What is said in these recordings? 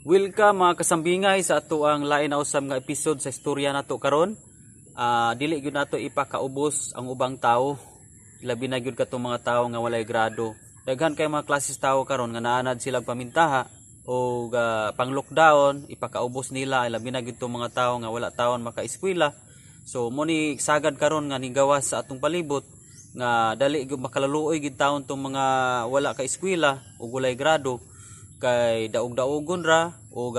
Welcome mga kasambingay sa ato ang lain na usab nga episode sa istorya nato karon. Dili gyud nato ipakaubos ang ubang tao. Labi na gyud katong mga tao nga walay grado. Daghan kay mga klases tao karon nga naanad sila pamintaha o pang lockdown, ipakaubos nila labi na gyud tong mga tao nga wala taon maka-eskwela. So mo ni sagad karon nga nigawas sa atong palibot nga dali gyud makalaluoy gid taon tong mga wala ka eskwela o walay grado. Kay daog-daogon ra o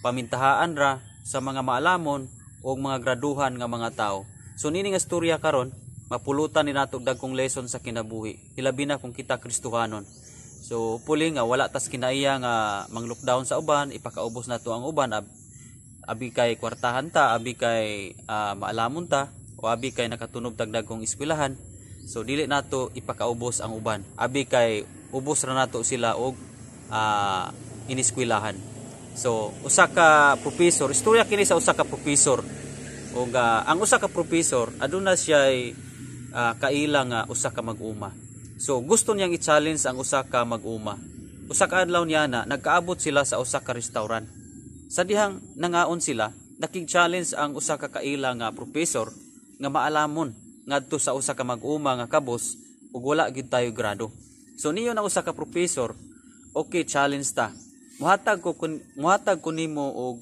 pamintahaan ra sa mga maalamon o mga graduhan nga mga tao. So nini nga istorya karon mapulutan ni nato dagkong lesson sa kinabuhi. Hilabi na kung kita Kristohanon. So puli nga wala tas kinaiya nga mang-lockdown sa uban, ipakaubos nato ang uban abi kay kwartahan ta, abi kay maalamon ta o abi kay nakatunob dagkong eskwelahan. So dili nato ipakaubos ang uban. Abi kay ubos ra nato sila og iniskwelahan. So usa ka professor, istorya kini sa usa ka professor. O ang usa ka professor aduna siya kaila nga usa ka mag-uma. So gusto niyang i-challenge ang usa ka mag-uma. Usa ka adlaw niya na nagkaabot sila sa usa ka restaurant. Sa dihang nangaon sila, nakig-challenge ang usa ka kaila nga professor nga maalamon ngadto sa usa ka mag-uma nga kabos ug wala gid tayo grado. So niyo na usa ka professor, okay, challenge ta. Muhatag ko nimo og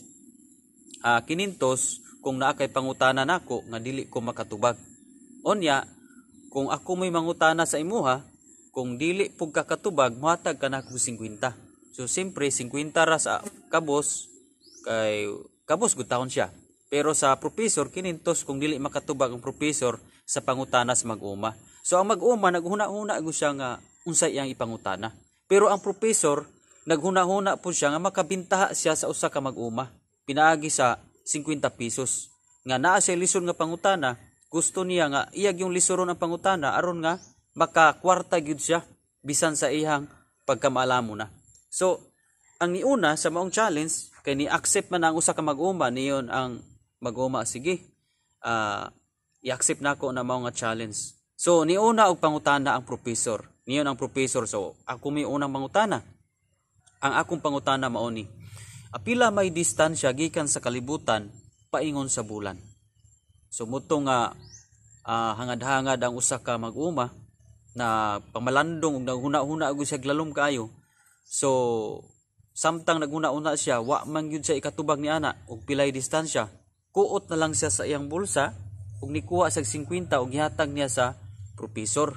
kinintos kung naa kay pangutana nako nga dili ko makatubag. Onya, kung ako may mangutana sa imuha, kung dili pug kakatubag, muhatag ka nako 50. So siyempre 50 ra sa kabos kay kabos gud taon siya. Pero sa professor kinintos kung dili makatubag ang professor sa pangutana sa mag-uma. So ang mag-uma naghuna-huna gud siya nga unsay iyang ipangutana. Pero ang professor, naghuna-huna po siya nga makabintaha siya sa usa ka mag-uma. Pinaagi sa 50 pesos. Nga naa siya lisod nga pangutana, gusto niya nga iyag yung lisoron ang pangutana aron nga makakwarta gyud siya bisan sa iyang pagkamaalamo na. So, ang niuna sa maong challenge, kay ni-accept man ang usa ka mag-uma, niyon ang mag-uma, sige, i-accept nako na mao nga challenge. So, niuna og pangutana ang professor. Niyon ang professor. So, ako may unang pangutana. Ang akong pangutana mao ni, apila may distansya gikan sa kalibutan paingon sa bulan. So, muto nga hangad-hangad ang usa ka mag-uma na pamalandong ug naghuna-huna og siya glalom kaayo. So, samtang naghuna-huna siya, wa man gyud siya ikatubag ni ana og pilay distansya. Kuot na lang siya sa iyang bulsa ug nikuha sa 50 ug gihatag niya sa professor.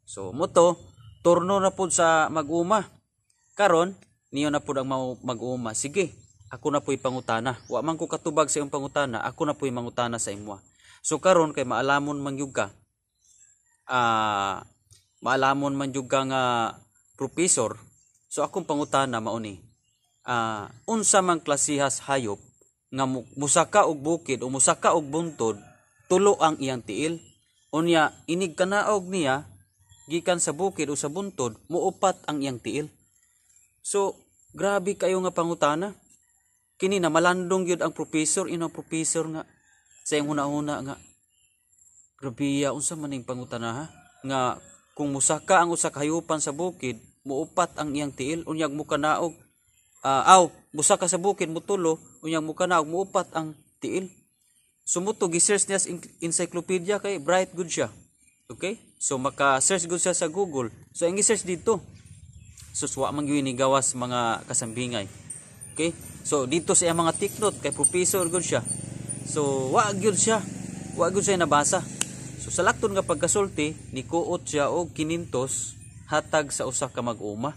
So moto turno na pud sa mag-uma. Karon niyo na pud ang mag-uma. Sige, ako na puy pangutana. Wa man ko katubag sa imong pangutana, ako na puy mangutana sa imwa. So karon kay maalamon man gyud ka. Maalamon man gyud ka nga professor. So akong pangutana mao ni. Unsa man klasihas hayop nga musaka og bukid o musaka og buntod, tulo ang iyang tiil. Unya inig kanaog niya gikan sa bukid o sa buntod, muupat ang iyang tiil. So, grabe kayo nga pangutana. Kini na malandong gyud ang professor, professor nga sa iyang huna-huna nga. Grabe unsa man ning pangutana ha? Nga kung musaka ang usa ka hayupan sa bukid, muupat ang iyang tiil, unyag mo kanaog. Musaka sa bukid mutulo, unyag mo kanaog muupat ang tiil. Sumuto gi-search niya sa encyclopedia kay bright good siya. Okay? So maka-search good siya sa Google. So ang i-search dito. So wa man gyud ni gawas mga kasambingay. Okay? So dito sa mga tiknot kay professor good siya. So wa gyud siya. Wa gyud siya nabasa. So sa lakton nga pagkasulti ni kuot siya og kinintos hatag sa usa ka mag-uma.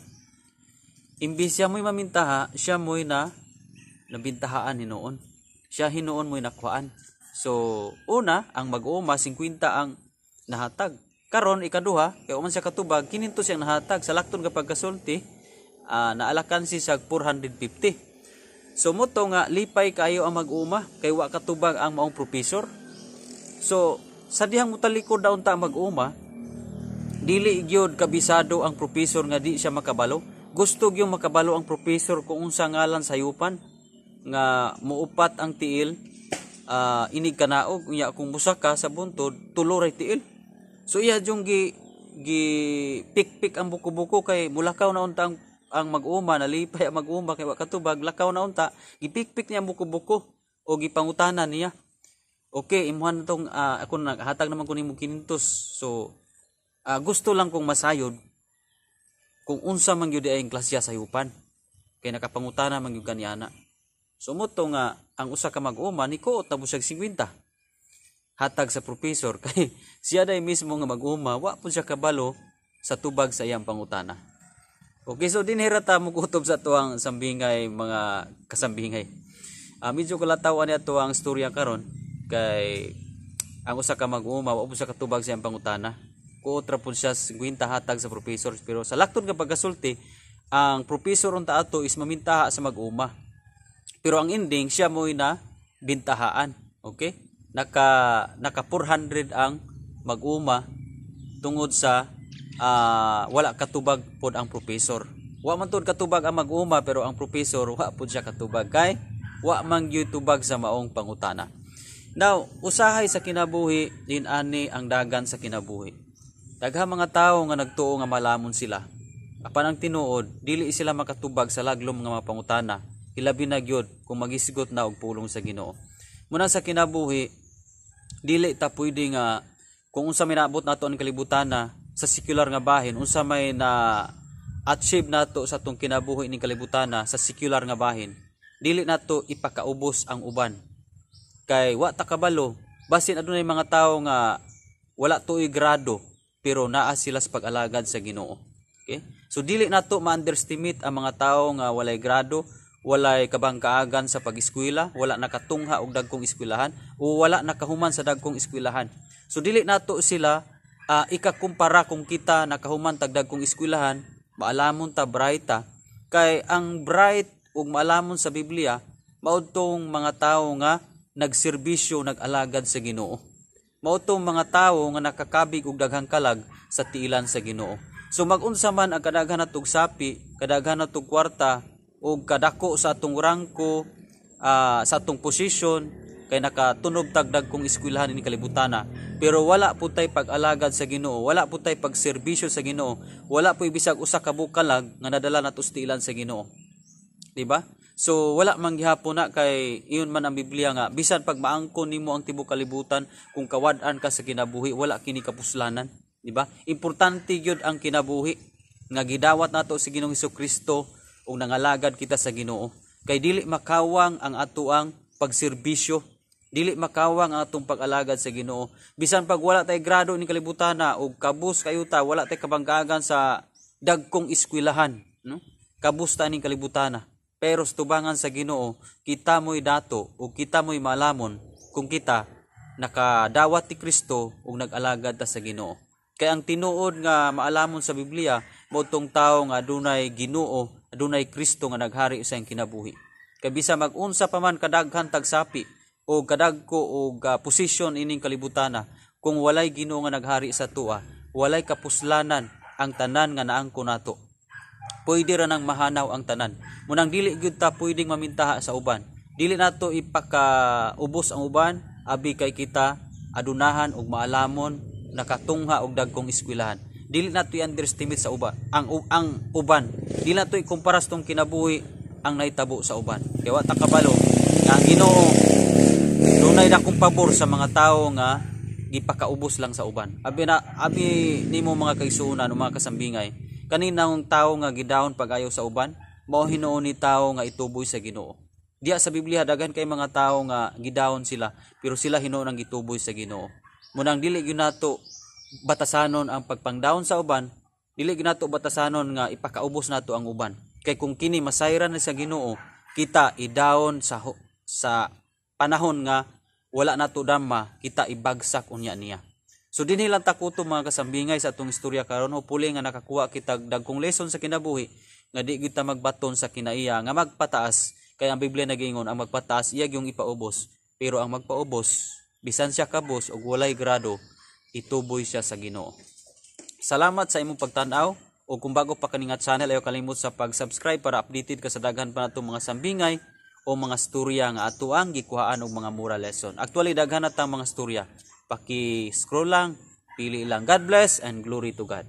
Imbis siya mo'y mamintaha, siya mo'y nabintahaan hinuon. Siya hinuon mo'y nakuhaan. So una ang mag-uma 50 ang nahatag. Karon ikaduha kay uman siya katubag kinintos siyang nahatag sa lakton nga pagkasulti, naalakan si sa 450. So moto nga lipay kayo ang mag-uma kay wa katubag ang maong professor. So sa dihang mutalikod daw ta mag-uma, dili gyud kabisado ang professor nga di siya makabalo. Gusto gyud makabalo ang professor kung unsa ngalan sa hayupan nga muupat ang tiil, inig kanaog unya kung musaka sa buntod tulo ray tiil. So iya jung gi pikpik ang buko-buko kay mulakaw na untang ang mag-uma, nalipay ang mag-uma kay wa katubag, lakaw na unta, gipikpik niya buko-buko o gipangutanan niya. Okay, imuhan tong ako naghatag naman ko nimo 500. So gusto lang kong masayod kung unsa man gyud ay klasya sa yupan. Kay nakapangutana man gyud kaniana. So moto nga ang usa ka mag-uma ni kuot na busag 50. Hatag sa professor kay siya day mismo nga mag-uma, wa pud siya kabalo sa tubag sa iyang pangutana. Okay, so dinhira ta mo kutob sa tuang sambingay mga kasambingay. Medyo kalatawan niya tuang storya karon kay ang usa ka mag-uma wa pud siya katubag sa iyang pangutana. Kuot ra pud siya 50 hatag sa professor, pero sa lakton nga pagkasulti ang professor unta ato is mamintaha sa mag-uma. Pero ang ending siya mo'y na bintahaan. Okay? Naka 400 ang mag-uma tungod sa wala katubag pod ang professor. Wa man tud katubag ang mag-uma pero ang professor wa pud siya katubag kay wa man gyud tubag sa maong pangutana. Now, usahay sa kinabuhi din ani ang dagan sa kinabuhi. Daghang mga tawo nga nagtuo nga malamon sila. Apan ang tinuod, dili sila makatubag sa laglom nga mga pangutana. Ilabi na gyud kung magisgot na og pulong sa Ginoo. Muna sa kinabuhi, dili ta pwede nga kung unsa may naabot nato ang kalibutan na sa secular nga bahin, unsa may na achieve nato sa atong kinabuhi ning kalibutan na sa secular nga bahin, dili nato ipakaubos ang uban. Kay wa ta kabalo, basin adunay mga tawo nga wala tuoy grado pero naa sila sa pag-alagad sa Ginoo. Okay? So dili nato ma-underestimate ang mga tawo nga walay grado, walay kabangkaagan sa pag-eskwela, wala nakatungha og dagkong eskwelahan o wala nakahuman sa dagkong eskwelahan. So dili nato sila ikakumpara kung kita nakahuman tag dagkong eskwelahan, maalamon ta bright ta. Kay ang bright ug maalamon sa Biblia mao tong mga tawo nga nagserbisyo, nag-alagad sa Ginoo. Mao tong mga tawo nga nakakabig og daghang kalag sa tiilan sa Ginoo. So mag-unsa man ang kadaghan natong sapi, kadaghan natong kwarta o kadako sa atong rangko, sa atong posisyon, kay nakatunog tagdag kong eskwelahan ni kalibutana, pero wala po tay pag-alagad sa Ginoo, wala po tay pagserbisyo sa Ginoo, wala po bisag usa ka bukalag nga nadala nato sa tiilan sa Ginoo. Diba? So wala man gihapon na kay iyon man ang Biblia nga bisan pag maangkon nimo ang tibuok kalibutan kung kawad-an ka sa kinabuhi wala kini kapuslanan, di ba? Importante gyud ang kinabuhi nga gidawat nato sa Ginoong Hesukristo ug nangalagad kita sa Ginoo. Kay dili makawang ang atoang pagserbisyo, dili makawang ang atong pag-alagad sa Ginoo. Bisan pag wala tay grado ni kalibutan na ug kabus kayo ta wala tay kabanggagan sa dagkong eskwelahan, no? Kabus ta ning kalibutan na. Pero sa tubangan sa Ginoo, kita mo'y dato o kita mo'y malamon kung kita nakadawat ti Kristo o nag-alagad ta sa Ginoo. Kaya ang tinuod nga maalamon sa Biblia, motong tao nga adunay Ginoo, adunay Kristo nga naghari sa iyang kinabuhi. Kaya bisa mag-unsa pa man kadaghan tagsapi o kadagko o posisyon ining kalibutana, kung walay Ginoo nga naghari sa tua, walay kapuslanan ang tanan nga naangko nato. Pwede ra nang mahanaw ang tanan. Munang dili gyud ta pwedeng mamintaha sa uban. Dili nato ipakaubos ang uban abi kay kita adunahan og maalamon, nakatungha og dagkong eskwelahan. Dili nato i-underestimate sa uban. Ang uban, dili nato ikumpara sa tong kinabuhi ang nahitabo sa uban. Kay wa ta kabalo nga ang Ginoo dunay dakong pabor sa mga tawo nga gipakaubos lang sa uban. Abi nimo mga kaigsuonan o mga kasambingay, kaninang tawo nga gidawon pag-ayo sa uban, mao hinuon ni tawo nga ituboy sa Ginoo. Diya sa Biblia daghan kay mga tawo nga gidawon sila, pero sila hinuon ang gituboy sa Ginoo. Munang dili gyud nato batasanon ang pagpangdawon sa uban, dili gyud nato batasanon nga ipakaubos nato ang uban. Kay kung kini masayran na sa Ginoo, kita idawon sa panahon nga wala nato dama, kita ibagsak unya niya. So dinhi lang takuto mga kasambingay sa atong istorya karon, hopefully nga nakakuha kita dagkong lesson sa kinabuhi nga di kita magbaton sa kinaiya nga magpataas. Kaya ang Biblia nagingon ang magpataas iyag yung ipaubos, pero ang magpaubos bisan siya kabos og walay grado ituboy siya sa Ginoo. Salamat sa imong pagtan-aw, o kung bago pa kaning channel ayo kalimot sa pag-subscribe para updated ka sa daghan pa natong mga sambingay o mga storya nga atuang gikuhaan og mga moral lesson. Actually daghan na tang mga storya. Paki-scroll lang, pili lang. God bless and glory to God.